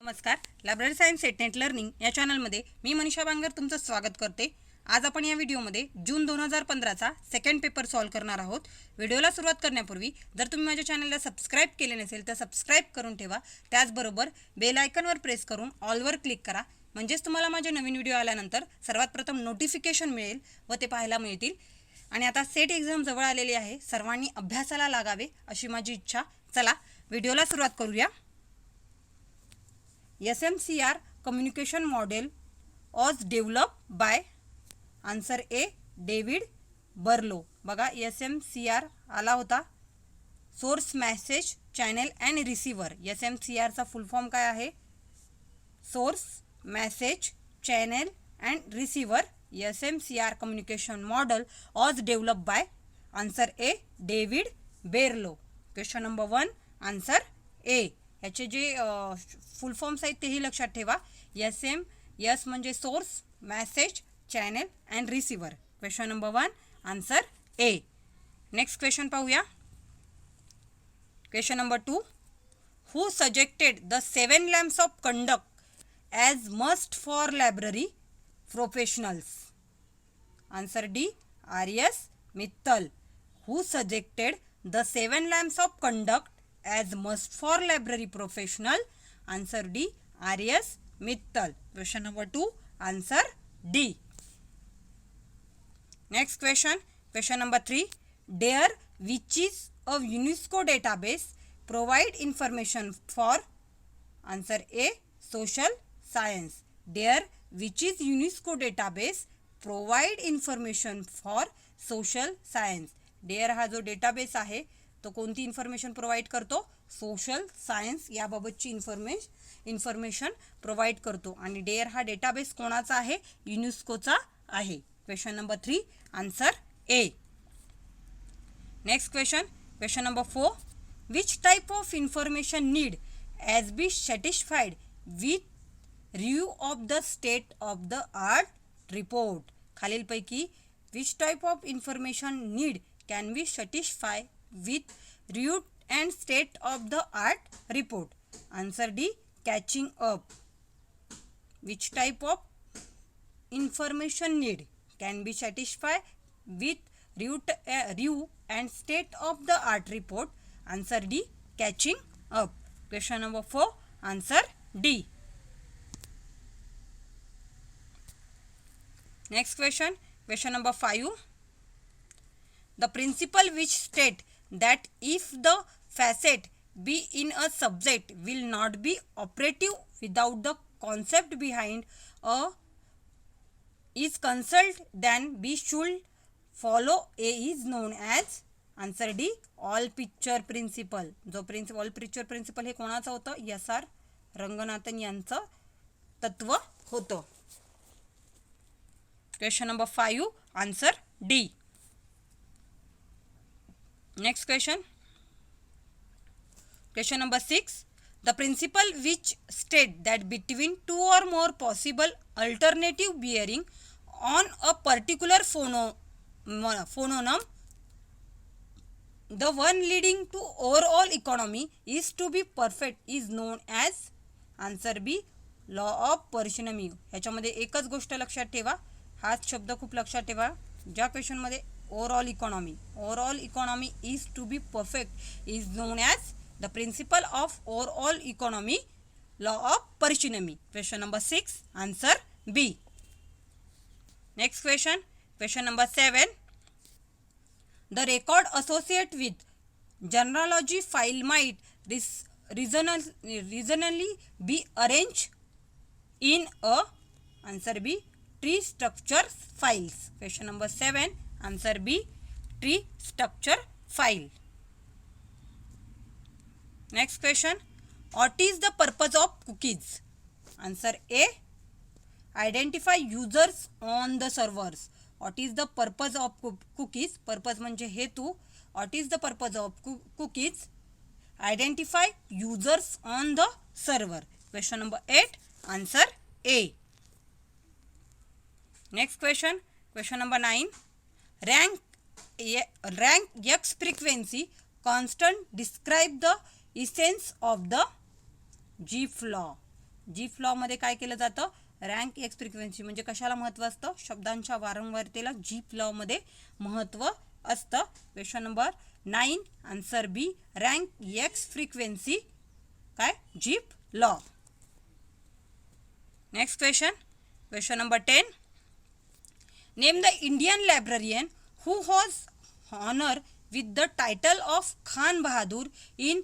नमस्कार. Library science SET NET learning या चॅनलमध्ये मी मनीषा बांगर तुमचं स्वागत करते. आज आपण या व्हिडिओमध्ये जून 2015चा सेकंड पेपर सॉल्व करणार आहोत. व्हिडिओला सुरुवात करण्यापूर्वी जर तुम्ही माझ्या चॅनलला सबस्क्राईब केले नसेल तर सबस्क्राईब करून ठेवा. त्याचबरोबर बेल आयकॉनवर प्रेस करून ऑलवर क्लिक करा, म्हणजेच तुम्हाला माझे नवीन व्हिडिओ आल्यानंतर सर्वात प्रथम नोटिफिकेशन मिळेल व ते पाहायला मिळतील. आणि आता सेट एक्झाम जवळ आलेली आहे, सर्वांनी अभ्यासाला लागावे अशी माझी इच्छा. चला व्हिडिओला सुरुवात करूया. SMCR communication model was developed by answer A David Berlo. बघा SMCR आला होता, source message channel and receiver. SMCRचा फुल फॉर्म काय आहे? Source message channel and receiver. SMCR communication model was developed by answer A David Berlo. Question number 1 answer A. याचे जे फुल forms आहेत तेही लक्षात ठेवा. एस म्हणजे source message channel and receiver. Question number 1 answer A. Next question पाहूया. Question number 2 who suggested the 7 lamps of conduct as must for library professionals. Answer D RS Mittal. Who suggested the 7 lamps of conduct as must for library professional. Answer D RS Mittal. Question number 2 answer D. Next question. Question number 3. Dare which is a UNESCO database provide information for. Answer A social science. Dare which is UNESCO database provide information for social science. Dare हा जो database आहे तो कोणती information provide करतो? Social science याबाबतची information provide करतो. आणि डेअर हा डेटाबेस कोणाचा आहे? युनेस्कोचा आहे. Question number 3 answer A. Next question. Question number 4 which type of information need as be satisfied with review of the state of the art report. खालीलपैकी which type of information need can be satisfy with review and state of the art report. Answer D catching up. Which type of information need can be satisfied with review and state of the art report. Answer D catching up. Question number 4 answer D. Next question. Question number 5. The principle which state that if the facet be in a subject will not be operative without the concept behind a is consult then B should follow A is known as. Answer D all picture principle. जो all picture principle हे कोणाचं होतं? SR Ranganathan यांचं तत्व होतं. Question number 5 answer D. Next question. Question number 6. The principle which state that between two or more possible alternative bearing on a particular phononym, the one leading to overall economy is to be perfect is known as. Answer B law of parsimony. ह्याच्यामध्ये एकच गोष्ट लक्षात ठेवा, हाच शब्द खूप लक्षात ठेवा. ज्या क्वेश्चनमध्ये overall economy is to be perfect is known as the principle of overall economy law of parsimony. Question number 6 answer B. Next question. Question number 7. The record associated with genealogy file might reasonably be arranged in a. Answer B tree structure files. Question number 7 answer B tree structure file. Next question. What is the purpose of cookies? Answer A identify users on the servers. What is the purpose of cookies? Purpose म्हणजे हेतू. What is the purpose of cookies? Identify users on the server. Question number 8 answer A. Next question. Question number 9. Rank X frequency constant describe the essence of the Gibbs law. जीफ लॉमध्ये काय केलं जातं, rank x frequency म्हणजे कशाला महत्त्व असतं, शब्दांच्या वारंवारतेला जीफ लॉमध्ये महत्त्व असतं. क्वेश्चन नंबर 9 आन्सर बी, रँक एक्स फ्रिक्वेन्सी काय GIF law. Next question number 10. Name the Indian librarian who was honored with the title of Khan Bahadur in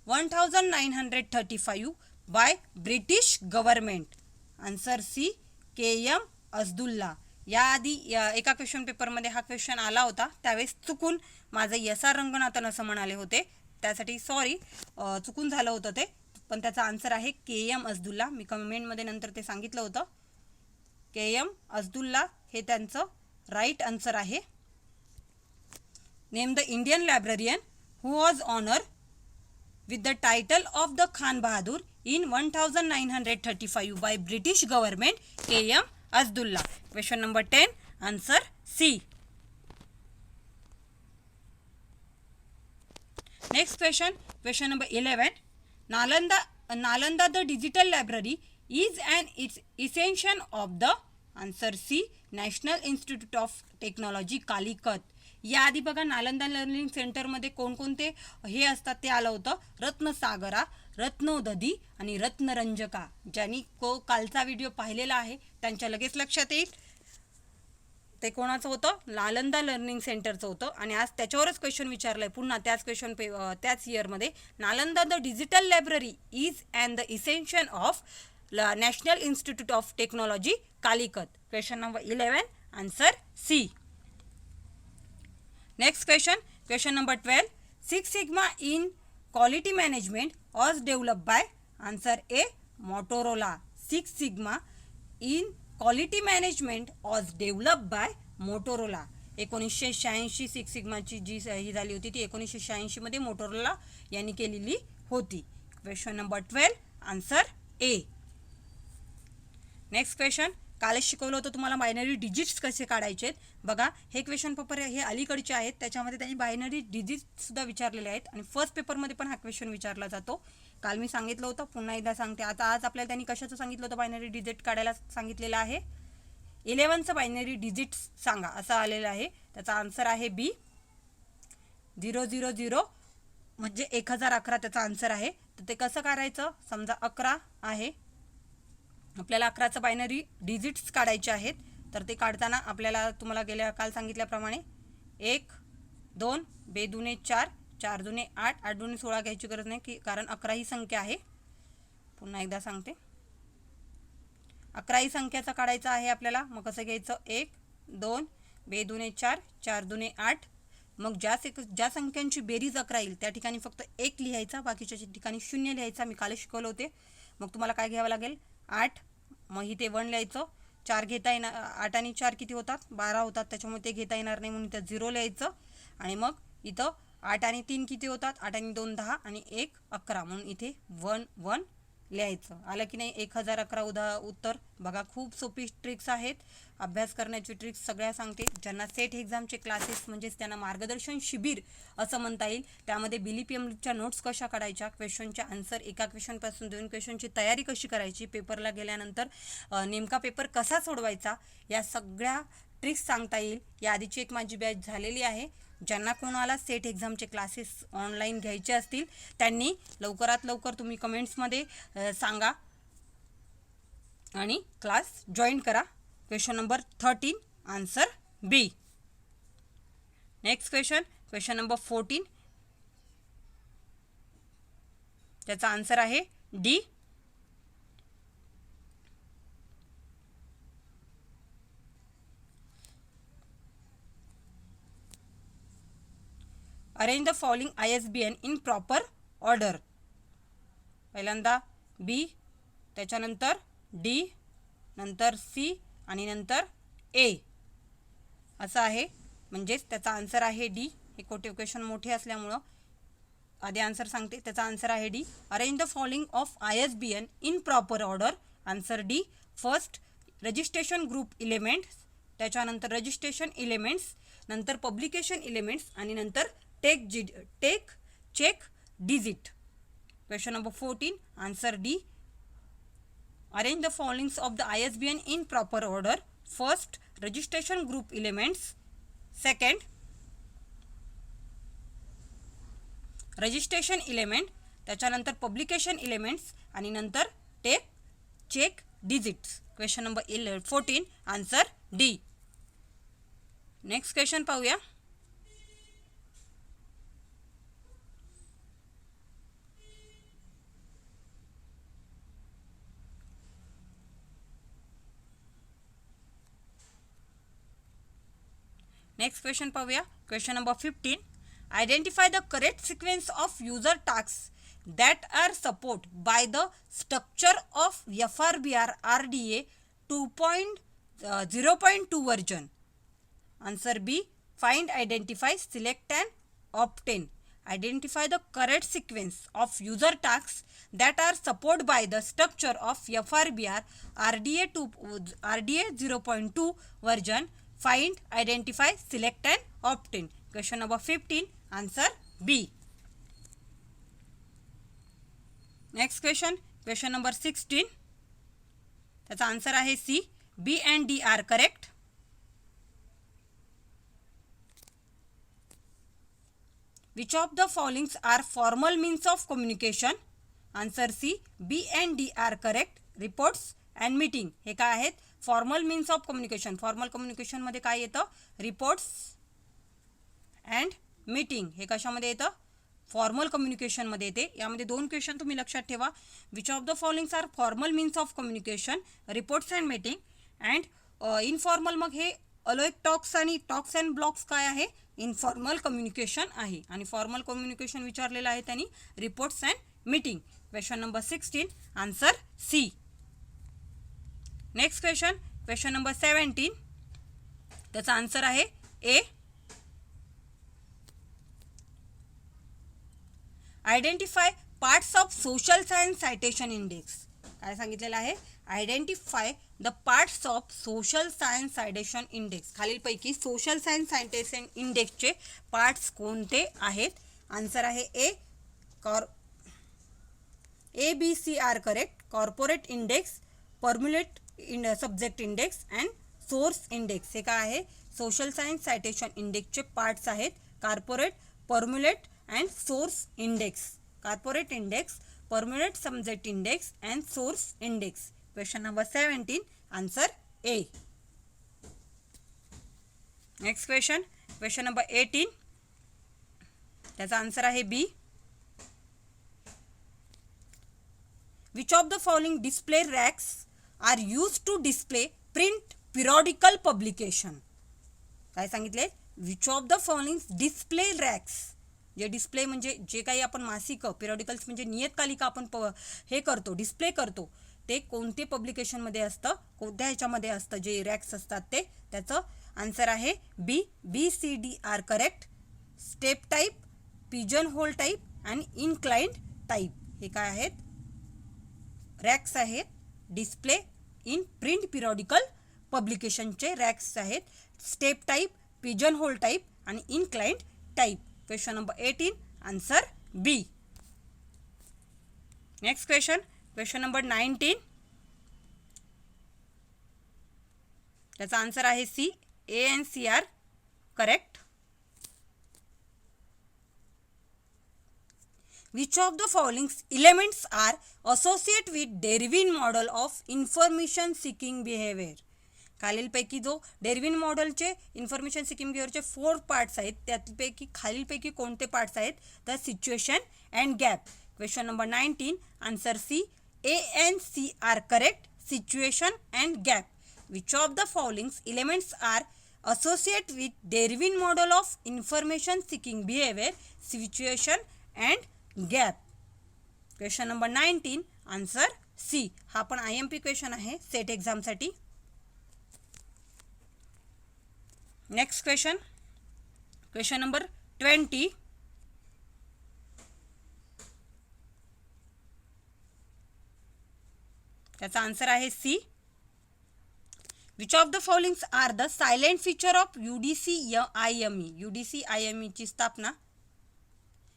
1935 by British government. Answer C, K M. Abdullah. याआधी एका question पेपरमध्ये हा question आला होता, त्यावेळेस चुकून माझं एस.आर. रंगनाथन असं म्हणाले होते, त्यासाठी सॉरी, चुकून झालं होतं ते, पण त्याचा आन्सर आहे के.एम. अब्दुल्ला. मी कमेंटमध्ये नंतर ते सांगितलं होतं. के.एम. अब्दुल्ला हे त्यांचं राईट आन्सर आहे. Name the Indian librarian who was honored with the title of the Khan Bahadur in 1935 by British government, K.M. Abdullah. Question number 10, answer C. Next question number 11. Nalanda the digital library is an extension of the, answer C, National Institute of Technology, Calicut. याआधी बघा Nalanda learning सेंटरमध्ये कोणकोणते हे असतात ते आलं होतं, रत्नसागरा, रत्नोदधी आणि रत्नरंजका. ज्यांनी कालचा व्हिडिओ पाहिलेला आहे त्यांच्या लगेच लक्षात येईल ते कोणाचं होतं, नालंदा लर्निंग सेंटरचं होतं. आणि आज त्याच्यावरच क्वेश्चन विचारलंय पुन्हा त्याच इयरमध्ये. Nalanda the digital library is and the initiation of national institute of technology, Calicut. Question number 11, answer C. Next question number 12. Six Sigma in quality management was developed by, answer A, Motorola. Six Sigma in quality management was developed by Motorola. 1986 six सिग्माची जी ही झाली होती ती 1986 मध्ये Motorola यांनी केलेली होती. Question number 12, answer A. Next question, कालच शिकवलं होतं तुम्हाला बायनरी डिजिट्स कसे काढायचे. बघा हे क्वेश्चन पेपर हे अलीकडचे आहेत, त्याच्यामध्ये त्यांनी बायनरी डिजिट्ससुद्धा विचारलेले आहेत आणि फर्स्ट पेपरमध्ये पण हा क्वेश्चन विचारला जातो. काल मी सांगितलं होतं, पुन्हा एकदा सांगते. आता आज आपल्याला त्यांनी कशाचं सांगितलं होतं, बायनरी डिजिट काढायला सांगितलेलं आहे. 11चं बायनरी डिजिट्स सांगा असं आलेलं आहे. त्याचा आन्सर आहे बी, 000 म्हणजे 1011 त्याचा आन्सर आहे. तर ते कसं काढायचं, समजा 11 आहे, आपल्याला 11चं बायनरी डिजिट्स काढायचे आहेत. तर ते काढताना आपल्याला तुम्हाला काल सांगितल्याप्रमाणे 1 2 2 दुने 4 4 दुने 8 8 दुने 16 घ्यायची गरज नाही कारण 11 ही संख्या आहे. पुन्हा एकदा सांगते, 11 ही संख्याचा काढायचा आहे आपल्याला. मग कसं घ्यायचं, 1 2 2 दुने 4 4 दुने 8. मग ज्या संख्यांची बेरीज 11 येईल त्या ठिकाणी फक्त 1 लिहायचा, बाकीच्या ठिकाणी 0 लिहायचा. मी काल शिकवले होते. मग तुम्हाला काय घ्यावं लागेल, 8, मग इथे 1 लिहायचं. 4 घेता येणार, 8 आणि 4 किती होतात, 12 होतात, त्याच्यामुळे ते घेता येणार नाही म्हणून इथं 0 लिहायचं. आणि मग इथं 8 आणि 3 किती होतात, 8 आणि 2 10 आणि 1 11 म्हणून इथे 1 1 लिहायचं. आलं की नाही 1011 उत्तर. बघा खूप सोपी ट्रिक्स आहेत, अभ्यास करण्याची ट्रिक्स सगळ्या सांगते. ज्यांना सेट एक्झामचे क्लासेस म्हणजेच त्यांना मार्गदर्शन शिबिर असं म्हणता येईल, त्यामध्ये BLPMच्या नोट्स कशा काढायच्या, क्वेश्चनचे आन्सर, एका क्वेश्चनपासून 2 क्वेश्चनची तयारी कशी करायची, पेपरला गेल्यानंतर नेमका पेपर कसा सोडवायचा, या सगळ्या ट्रिक्स सांगता येईल. या आधीची एक माझी बॅच झालेली आहे. ज्यांना कोणाला सेट एक्झामचे क्लासेस ऑनलाईन घ्यायचे असतील त्यांनी लवकरात लवकर तुम्ही कमेंट्समध्ये सांगा आणि क्लास जॉईन करा. Question number 13, answer B. Next question number 14, त्याचा आन्सर आहे D. Arrange the following ISBN in proper order. पहिल्यांदा बी, त्याच्यानंतर डी, नंतर सी आणि नंतर ए असं आहे. म्हणजेच त्याचा आन्सर आहे डी. हे क्वेश्चन मोठे असल्यामुळं आधी आन्सर सांगते. त्याचा आन्सर आहे D. Arrange the following of ISBN in proper order. Answer D. First registration group elements, त्याच्यानंतर रजिस्ट्रेशन एलिमेंट्स, नंतर पब्लिकेशन एलिमेंट्स आणि नंतर tech check digit. Question number 14, answer D. Arrange the followings of the ISBN in proper order. First, registration group elements. Second, registration element. त्याच्यानंतर publication elements आणि नंतर take check digits. Question number 14. Answer D. Next question पाहूया. Next question पाहूया. Question number 15. Identify the correct sequence of user tasks that are supported by the structure of FRBR RDA 2.0.2 version. Answer B. Find, identify, select and obtain. Identify the correct sequence of user tasks that are supported by the structure of FRBR RDA 0.2 version. Find, identify, select and obtain. Question number 15. Answer B. Next question. Question number 16. त्याचा answer आहे C. B and D are correct. Which of the following are formal means of communication? Answer C. B and D are correct. Reports and meeting हे काय आहेत? Formal means of communication. Formal कम्युनिकेशनमध्ये काय येतं? Reports and meeting हे कशामध्ये येतं? Formal कम्युनिकेशनमध्ये येते. यामध्ये दोन क्वेश्चन तुम्ही लक्षात ठेवा. Which of the followings are formal means of communication? Reports and meeting. And informal मग हे अलोइक टॉक्स आणि टॉक्स अँड ब्लॉक्स काय आहे? इनफॉर्मल कम्युनिकेशन आहे. आणि फॉर्मल कम्युनिकेशन विचारलेलं आहे त्यांनी reports and meeting. Question number 16. Answer C. Next question. Question number 17. त्याचा आन्सर आहे A. Identify parts of social science citation index. काय सांगितलेलं आहे? Identify the parts of social science citation index. खालीलपैकी सोशल सायन्स सायटेशन इंडेक्सचे parts कोणते आहेत? Answer आहे A. ABC are correct. Corporate index, formulate subject index and source index हे काय आहे? सोशल सायन्स सायटेशन इंडेक्सचे पार्ट्स आहेत. Corporate, formulate and source index. Corporate index, formulate subject index and source index. Question number 17. Answer A. Next question. Question number 18. त्याचा answer आहे बी. Which of the following display racks are used to display print periodical publication? काय सांगितले? Which of the following display racks, जे display म्हणजे जे काही आपण मासिक पिरियडिकल्स म्हणजे नियतकालिका आपण हे करतो, डिस्प्ले करतो, ते कोणते पब्लिकेशनमध्ये असतं? कोणत्या ह्याच्यामध्ये असतं? जे रॅक्स असतात ते. त्याचं आन्सर आहे B. BCD are correct. Step type, pigeon hole type आणि इनक्लाइंड टाईप हे काय आहेत? रॅक्स आहेत. डिस्प्ले इन प्रिंट पिरियडिकल पब्लिकेशनचे रॅक्स आहेत. Step type, pigeon hole type आणि inclined type. Question number 18. Answer B. Next question. Question number 19. त्याचा answer आहे C. A and C are correct. Which of the following elements are associated with Darwin model of information seeking behavior? खालीलपैकी जो डेरविन मॉडेलचे information seeking बिहेवियरचे 4 parts आहेत त्यापैकी खालीलपैकी कोणते parts आहेत? तर situation and gap. Question number 19. Answer C. A and C are correct. Situation and gap. Which of the following elements are associated with Darwin model of information seeking behavior? Situation and gap. Question number 19. Answer C. हा पण IMP question आहे set एक्झामसाठी. Next question. Question number 20. त्याचा answer आहे C. Which of the followings are the silent feature of UDC-IME? UDC-IME ची स्थापना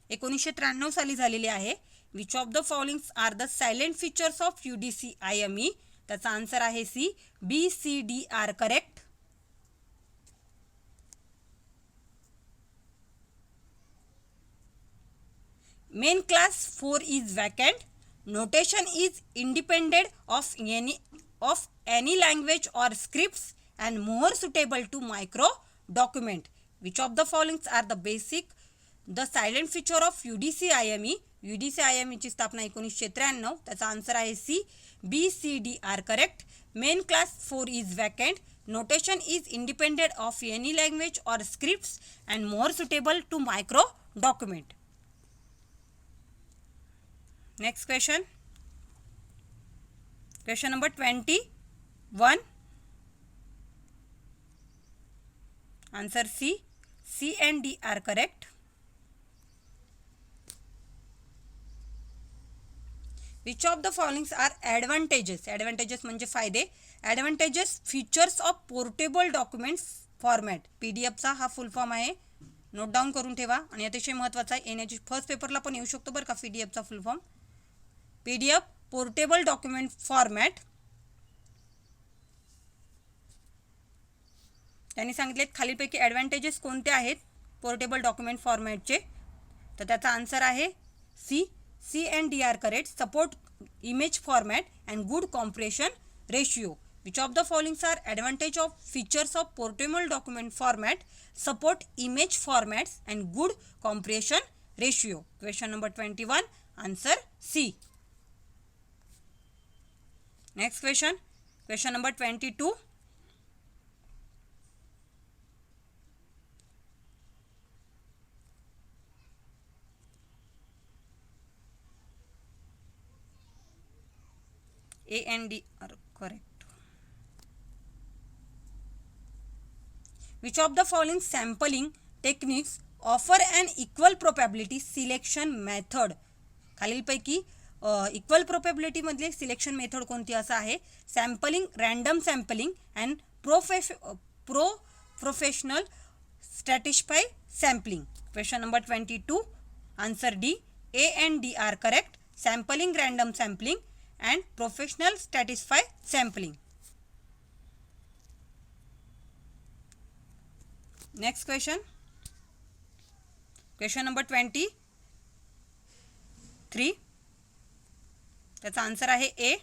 1993 साली झालेली आहे. Which of the followings are the silent features of UDC-IME? त्याचा आन्सर आहे C. B C D are correct. Main class 4 is vacant. Notation is independent of any language or scripts and more suitable to micro document. Which of the following are the silent feature of UDC-IME? UDC-IME ची स्थापना 1993. त्याचा answer आहे C. B C D are correct. Main class 4 is vacant. Notation is independent of any language or scripts and more suitable to micro document. Next question. Question number 21. Answer C. C and D are correct. Which of the following are advantages? Advantages म्हणजे फायदे. Advantages features of portable documents format. PDF चा हा फुल form आहे. Note down करून ठेवा आणि अतिशय महत्त्वाचा आहे. येण्याची फर्स्ट पेपरला पण येऊ शकतो बरं का PDF चा फुल form. PDF portable document format. त्यांनी सांगितलेत खालीलपैकी ॲडव्हान्टेजेस कोणते आहेत पोर्टेबल डॉक्युमेंट फॉर्मॅटचे. तर त्याचा आन्सर आहे C. C and D are correct. Support image format and good compression ratio. Which of the followings are advantage of features of portable document format? Support image formats and good compression ratio. Question number 21. Answer C. Next question. Question number 22. A and D are correct. Which of the following sampling techniques offer an equal probability selection method? खालीलपैकी equal probability मधले selection method कोणती असं आहे? Sampling, random sampling and professional stratified sampling. Question number 22. Answer D. A and D are correct. Sampling, random sampling and professional stratified sampling. Next question. Question number 23. त्याचा answer आहे A.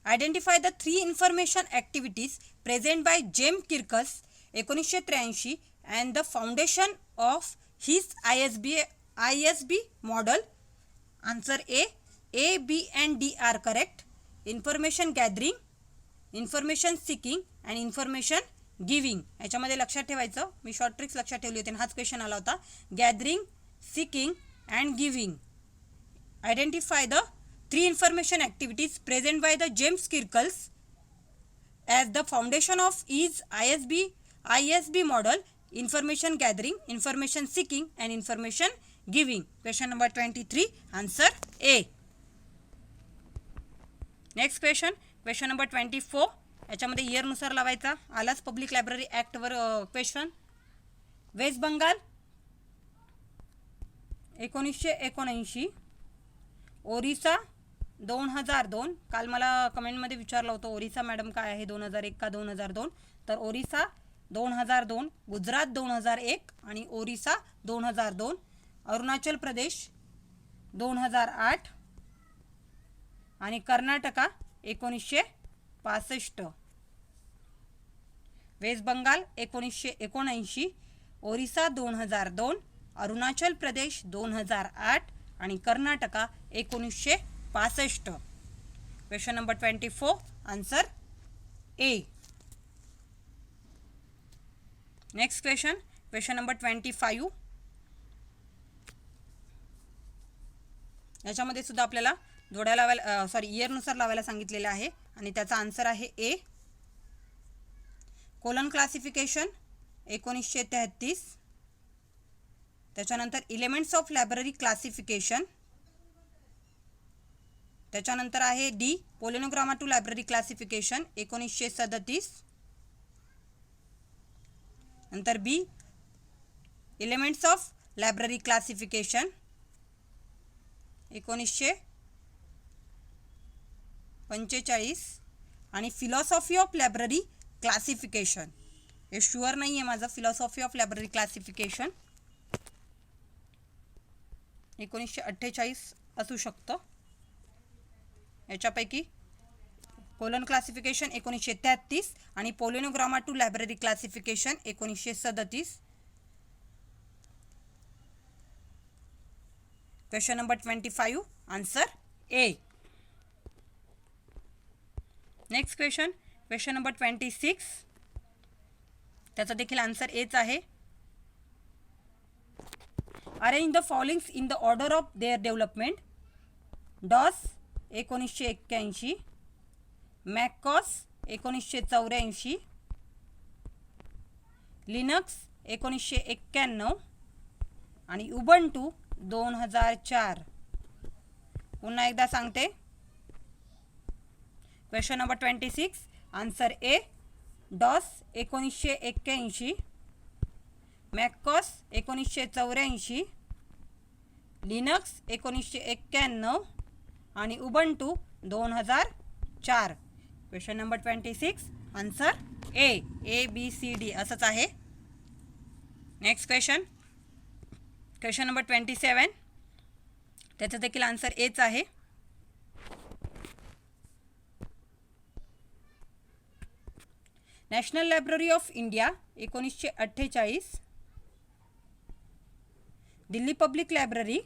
Identify the 3 information activities present by Jem Kirkus 1983 and the foundation of his ISB model. Answer A. A B and D are correct. Information gathering, information seeking and information giving. याच्यामध्ये लक्षात ठेवायचं, मी short tricks लक्षात ठेवली होती आणि हाच question आला होता. Gathering, seeking and giving. Identify the 3 information activities present by the James Kirkles as the foundation of his ISB model: information gathering, information seeking and information giving. Question number 23. Answer A. Next question. Question number 24. याच्यामध्ये इयरनुसार लावायचा. आलाच public library ॲक्टवर question. West Bengal 1979, Orissa 2002. काल मला कमेंटमध्ये विचारलं होतं ओरिसा मॅडम काय आहे 2001 का 2002. तर ओरिसा 2002, गुजरात 2001 आणि ओरिसा 2002. अरुणाचल प्रदेश 2008 आणि कर्नाटका 1965. वेस्ट बंगाल 1979, ओरिसा 2002, अरुणाचल प्रदेश 2008 आणि Karnataka 1965. Question number 24. Answer A. Next question. Question number 25. याच्यामध्ये सुद्धा आपल्याला जोड्या लावायला इयरनुसार लावायला सांगितलेलं आहे आणि त्याचा आन्सर आहे ए. Colon classification 1933. त्याच्यानंतर एलिमेंट्स ऑफ लायब्ररी क्लासिफिकेशन. त्याच्यानंतर आहे D. Prolegomena to library classification 1937. नंतर B. Elements of library classification 1945 आणि फिलॉसॉफी ऑफ लायब्ररी क्लासिफिकेशन, हे शुअर नाही आहे माझं, फिलॉसॉफी ऑफ लायब्ररी क्लासिफिकेशन 1948 असू शकतं. याच्यापैकी कोलन क्लासिफिकेशन 1933 आणि prolegomena to library classification 1937. Question number 25 answer A. Next question number 26, त्याचा देखील आन्सर एच आहे. Arrange the followings in the order of their development. DOS 1981, मॅकॉस 1984, Linux 1991 आणि उबंटू 2004. पुन्हा एकदा सांगते. क्वेश्चन नंबर 26 आन्सर ए. डॉस 1981, मॅकॉस 1984, लिनक्स 1991 आणि उबंटू 2004. क्वेश्चन नंबर 26 आन्सर ए. ABCD असंच आहे. नेक्स्ट क्वेश्चन नंबर 27, त्याचं देखील आन्सर एच आहे. National library of India 1948, Delhi public library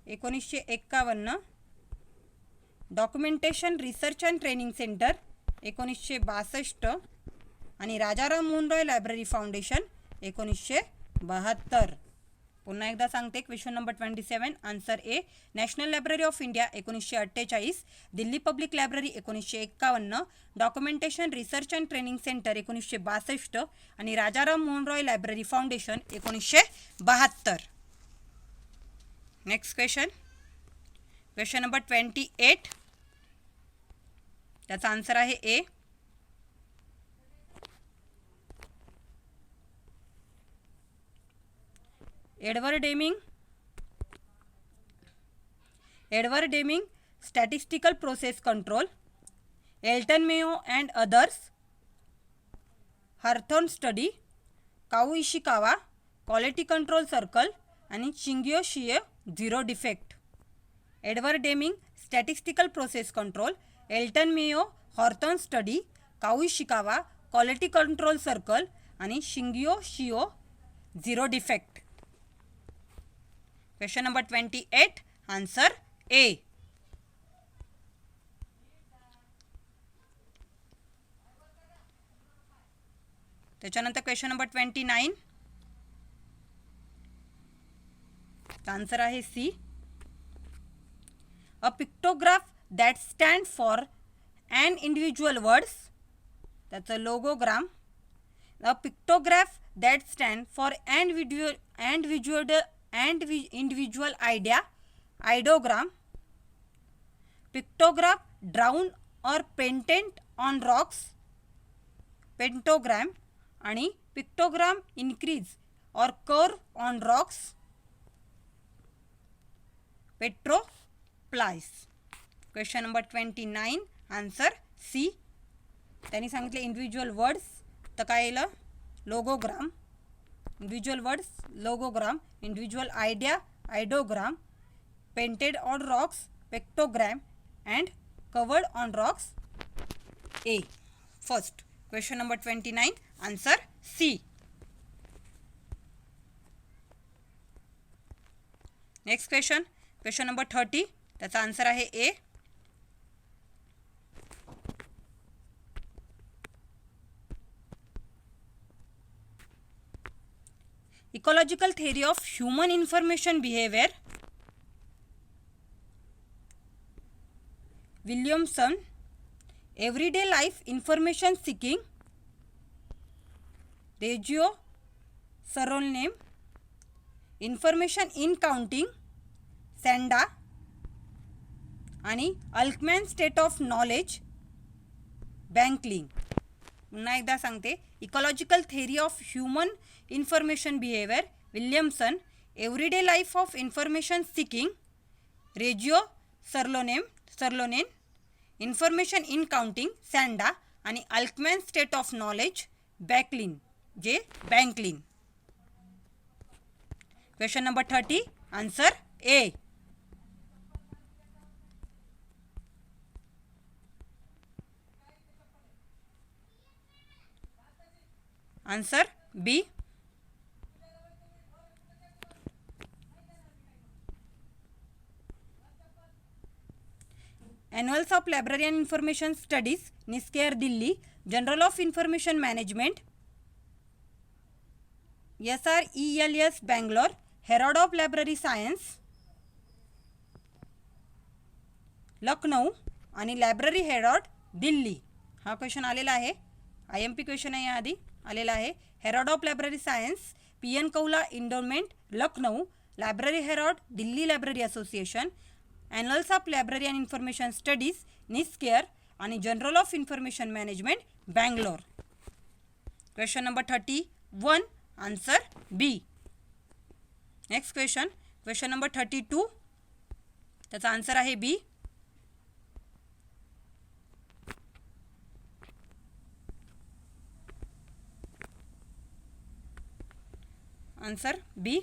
1951, documentation research and training centre 1962 आणि राजाराम मोहन रॉय लायब्ररी फाउंडेशन 1972. पुन्हा एकदा सांगते. Question number 27 answer A. National library of India 1948, Delhi public library 1951, documentation research and training centre 1962 आणि Rajaram Mohan Roy library foundation 1972. Next question number 28, त्याचा answer आहे ए. Edward Deming statistical process control, Elton Mayo and others, Hawthorne study, cow Ishikawa, quality control circle आणि शिंगियो शिये zero defect. Edward Deming statistical process control, Elton Mayo Hawthorne study, काऊ Ishikawa, quality control circle आणि शिंगियो शियो zero defect. Question number 28 answer ए. त्याच्यानंतर question number 29, answer आहे C. A pictograph that stand for and individual words, त्याचं logogram. A pictograph that stand for and individual idea, ideogram. Pictograph drawn or painted on rocks, pentogram. आणि pictogram increase or curve on rocks, petroplies. Question number 29 answer C. त्यांनी सांगितले individual words, तर काय येईल? Logogram. Individual words logogram, individual idea ideogram, painted on rocks pictogram and covered on rocks A. First question number 29 answer C. Next question number 30, त्याचा answer आहे ए. Ecological theory of human information behavior, Williamson. Everyday life information seeking, Reggio Saronne. Information in counting, Sanda. आणि Alkman state of knowledge, बँकलिंग. पुन्हा एकदा सांगते. Ecological theory of human information behaviour, Williamson. Everyday life of information seeking, Reijo Savolainen, information in counting Sanda आणि Alkman state of knowledge Belkin जे Belkin. Question number 30 answer A. Answer B. Annuals of Library and Information Studies, NISCARE Delhi, Journal of Information Management, SRELS Bangalore, Herald of Library Science, Lucknow आणि library herald Delhi. हा question आलेला आहे, IMP question आहे, याआधी आलेला आहे. Herald of library science, PN Kaula endowment Lucknow, library herald Delhi library association, annuals of library and information studies NISCAIR आणि journal of information management Bangalore. Question number 31 answer B. Next question number 32, त्याचा answer आहे B. Answer B.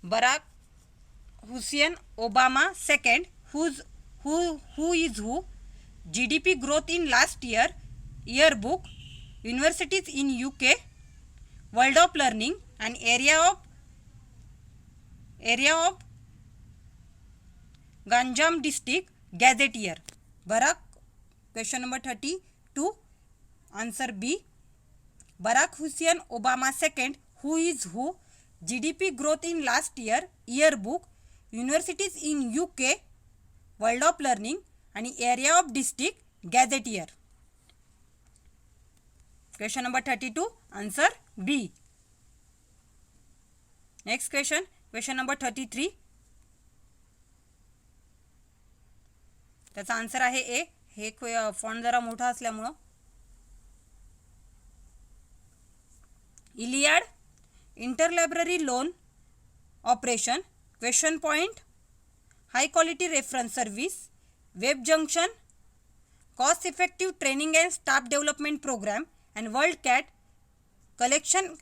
Barack Hussein Obama second, who is who, GDP growth in last year, yearbook, universities in UK, world of learning and area of Ganjam district, gazetteer. Barack, question number 32, answer B. Barack Hussein Obama second, who is who, GDP growth in last year, yearbook, universities in UK, world of learning आणि area of district, gazetteer. Question number 32 answer B. Next question number 33, त्याचा answer आहे ए. हे font जरा मोठा असल्यामुळं. ILLiad interlibrary loan operation, question point, high quality reference service, web junction, cost effective training and staff development programme and world cat collective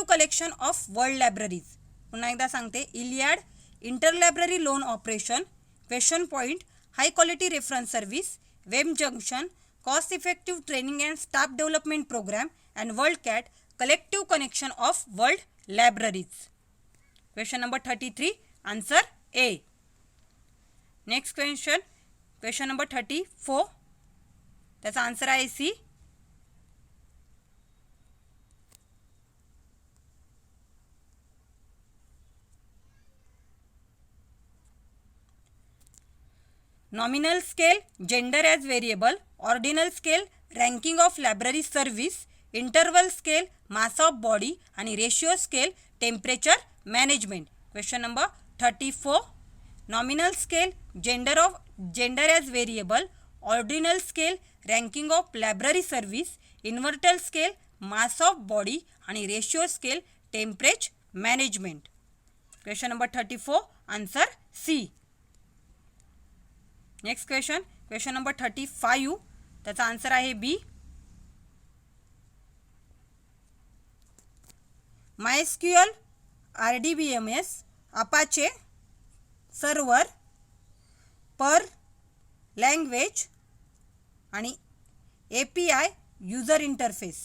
collection of world libraries. पुन्हा एकदा सांगते, ILLiad interlibrary loan operation, question point, high quality reference service, web junction, cost effective training and staff development programme and world cat collective connection of world libraries. Question number 33 answer A. Next question number 34, त्याचा answer आहे C. Nominal scale, gender as variable, ordinal scale, ranking of library service, interval scale, mass of body आणि ratio scale, temperature management. Question number 34, nominal scale, gender as variable, ordinal scale, ranking of library service, interval scale, mass of body आणि ratio scale, temperature management. Question number 34 answer C. Next question number 35, त्याचा answer आहे B. MySQL, RDBMS, Apache, server, Perl, language आणि API user interface.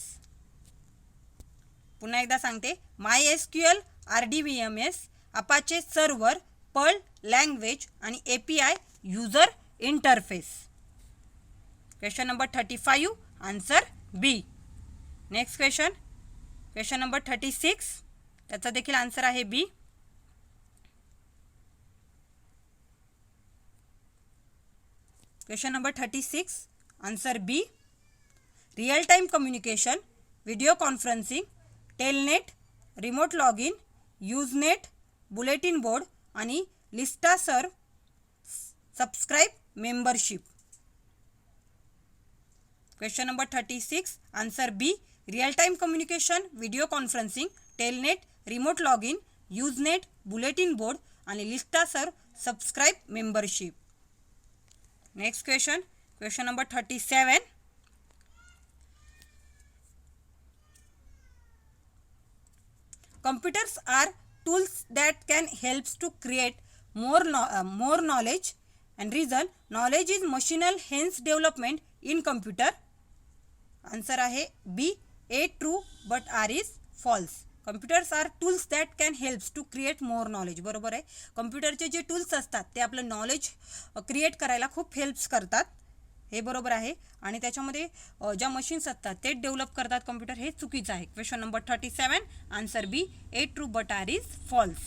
पुन्हा एकदा सांगते, MySQL, RDBMS, Apache, server, Perl, language आणि API user interface. Question number 35 answer B. Next question number 36, त्याचा देखील answer आहे B. Question number 36 answer B. Real time communication, video conferencing, telnet, remote log in, usenet, bulletin board आणि listserv subscribe membership. Question number 36 answer B real time communication, video conferencing, telnet, remote log in, usenet, bulletin board आणि लिस्टा सर्व subscribe membership. Next question number 37. Computers are tools that can help to create more knowledge, and reason knowledge is machinal, hence development in computer. Answer आहे B A true but R is false. Computers are tools that can help to create more knowledge. बरोबर आहे. कम्प्युटरचे जे tools असतात ते आपलं knowledge create करायला खूप helps करतात, हे बरोबर आहे. आणि त्याच्यामध्ये ज्या मशीन्स असतात ते डेव्हलप करतात कम्प्युटर, हे चुकीचं आहे. Question number 37 answer B A true but R is false.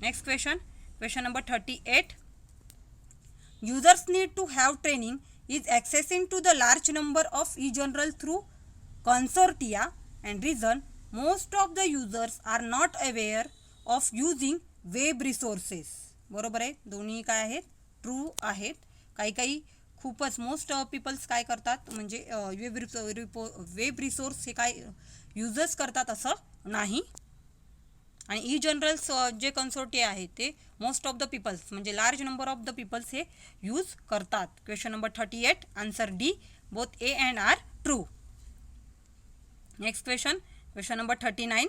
Next question number 38. Users need to have training is accessing to the large number of e-journal through consortia, and reason most of the users are not aware of using web resources. बरोबर आहे. दोन्ही काय आहेत? True आहेत. काही खूपच most people's काय करतात म्हणजे वेब रिसोर्स हे काय यूजच करतात असं नाही. आणि ई जनरल्स जे कन्सोर्टी आहे ते मोस्ट ऑफ द पीपल्स म्हणजे large number of the peoples हे यूज करतात. Question number 38 answer D both A and R true. Next question number 39.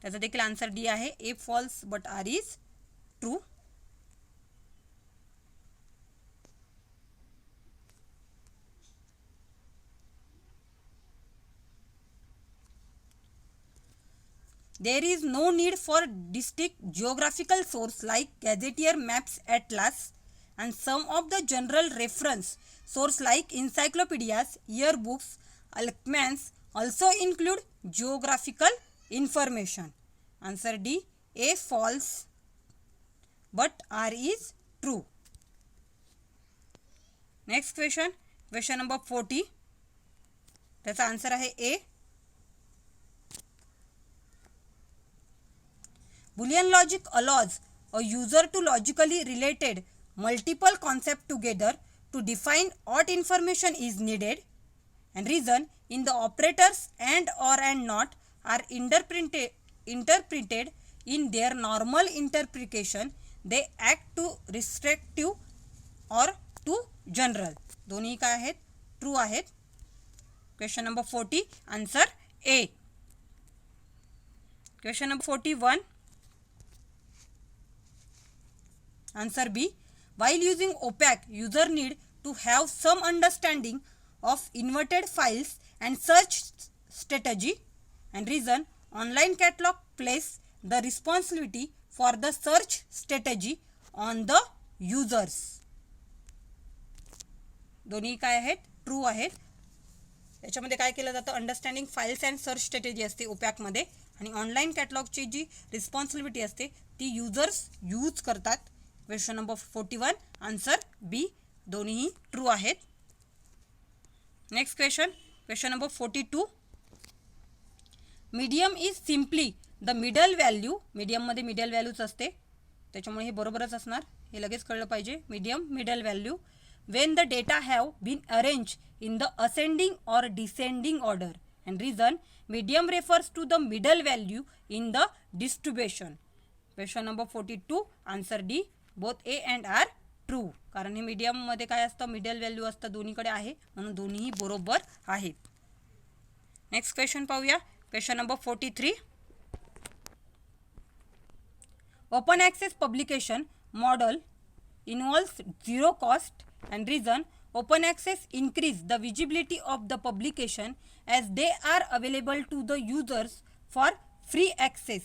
त्याचा देखील आन्सर डी आहे A false but R is true. There is no need for distinct geographical source like gazetteer, maps, atlas, and some of the general reference source like encyclopedias, yearbooks, almanacs also include geographical information. Answer D A false but R is true. Next question number 40. त्याचा answer आहे A. Boolean logic allows a user to logically related multiple concepts together to define what information is needed, and reason in the operators and or and not are interpreted in their normal interpretation. They act to restrictive or to general. दोन्ही काय आहेत? True आहेत. Question number 40 answer A. Question number 41 Answer B. While using OPAC, user need to have some understanding of inverted files and search strategy, and reason online catalog place the responsibility for the search strategy on the users. दोन्ही काय आहेत? True आहेत. याच्यामध्ये काय केलं जातं? Understanding files and search strategy असते ओपॅकमध्ये, आणि ऑनलाईन कॅटलॉगची जी रिस्पॉन्सिबिलिटी असते ती युजर्स यूज करतात. Question number 41 answer B. दोन्ही ट्रू आहेत. Next question number 42. Medium is simply the middle value. मीडियममध्ये मिडल व्हॅल्यूच असते, त्याच्यामुळे हे बरोबरच असणार, हे लगेच कळलं पाहिजे. Medium middle value when the data have been arrange in the ascending or descending order, and reason medium refers to the middle value in the distribution. Question number 42 answer D both A and R true. कारण हे मीडियममध्ये काय असतं? Middle value असतं, दोन्हीकडे आहे, म्हणून दोन्हीही बरोबर आहेत. नेक्स्ट क्वेश्चन पाहूया. Question number 43. Open access publication model involves zero cost, and reason open access increase the visibility of the publication as they are available to the users for free access.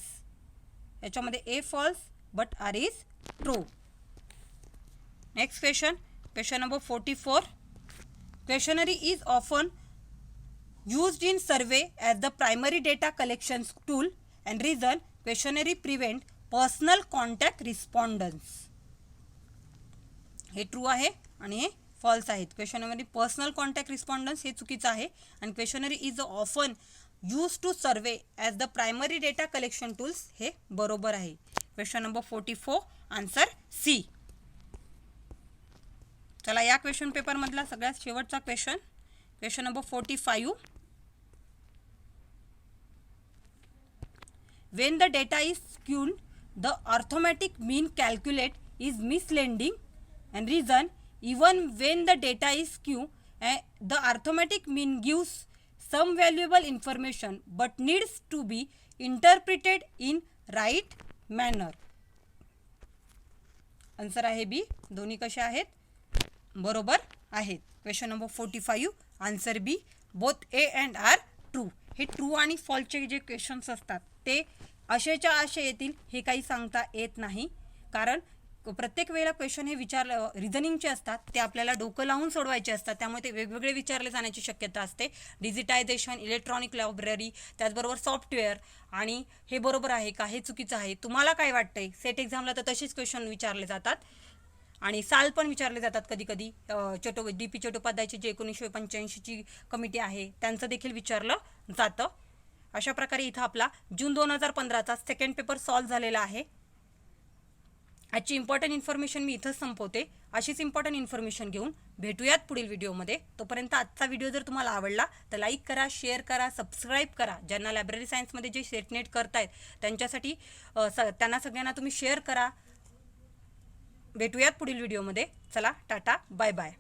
याच्यामध्ये A false but R is true. Next question number 44. Questionnaire is often used in survey as the primary data collection tool, and reason questionnaire prevent personal contact respondents. हे true आहे आणि हे false आहेत. क्वेश्चनमध्ये personal contact respondents हे चुकीचं आहे, आणि questionnaire is often use to survey as the primary data collection tools हे बरोबर आहे. Question number 44 answer C. चला या क्वेश्चन पेपरमधला सगळ्यात शेवटचा question question number 45. When the data is skewed, the arithmetic mean calculate is misleading, and reason, even when the data is skewed, the arithmetic mean gives some valuable information but needs to be interpreted in right manner. Answer आहे B. दोन्ही कशा आहेत? बरोबर आहेत. Question number 45 answer B. Both A and R true. हे true आणि फॉल्सचे जे क्वेश्चन्स असतात ते असेच्या असे येतील हे काही सांगता येत नाही, कारण प्रत्येक वेळेला क्वेश्चन हे रिझनिंगचे असतात, ते आपल्याला डोकं लावून सोडवायचे असतात, त्यामुळे ते वेगवेगळे विचारले जाण्याची शक्यता असते. डिजिटायझेशन, इलेक्ट्रॉनिक लायब्ररी, त्याचबरोबर सॉफ्टवेअर, आणि हे बरोबर आहे का, हे चुकीचं आहे, तुम्हाला काय वाटतंय? सेट एक्झामला तर तसेच क्वेश्चन विचारले जातात आणि साल पण विचारले जातात कधी कधी. DP चट्टोपाध्यायची जे 1985ची कमिटी आहे त्यांचं देखील विचारलं जातं. अशा प्रकारे इथं आपला जून 2015चा सेकंड पेपर सॉल्व्ह झालेला आहे. आजची इम्पॉर्टंट इन्फॉर्मेशन मी इथंच संपवते. अशीच इम्पॉर्टंट इन्फॉर्मेशन घेऊन भेटूयात पुढील व्हिडिओमध्ये. तोपर्यंत आजचा व्हिडिओ जर तुम्हाला आवडला तर लाईक करा, शेअर करा, सबस्क्राईब करा. ज्यांना लायब्ररी सायन्समध्ये जे सेटनेट करतायत त्यांच्यासाठी त्यांना सगळ्यांना तुम्ही शेअर करा. भेटूयात पुढील व्हिडिओमध्ये. चला, टाटा, बाय बाय.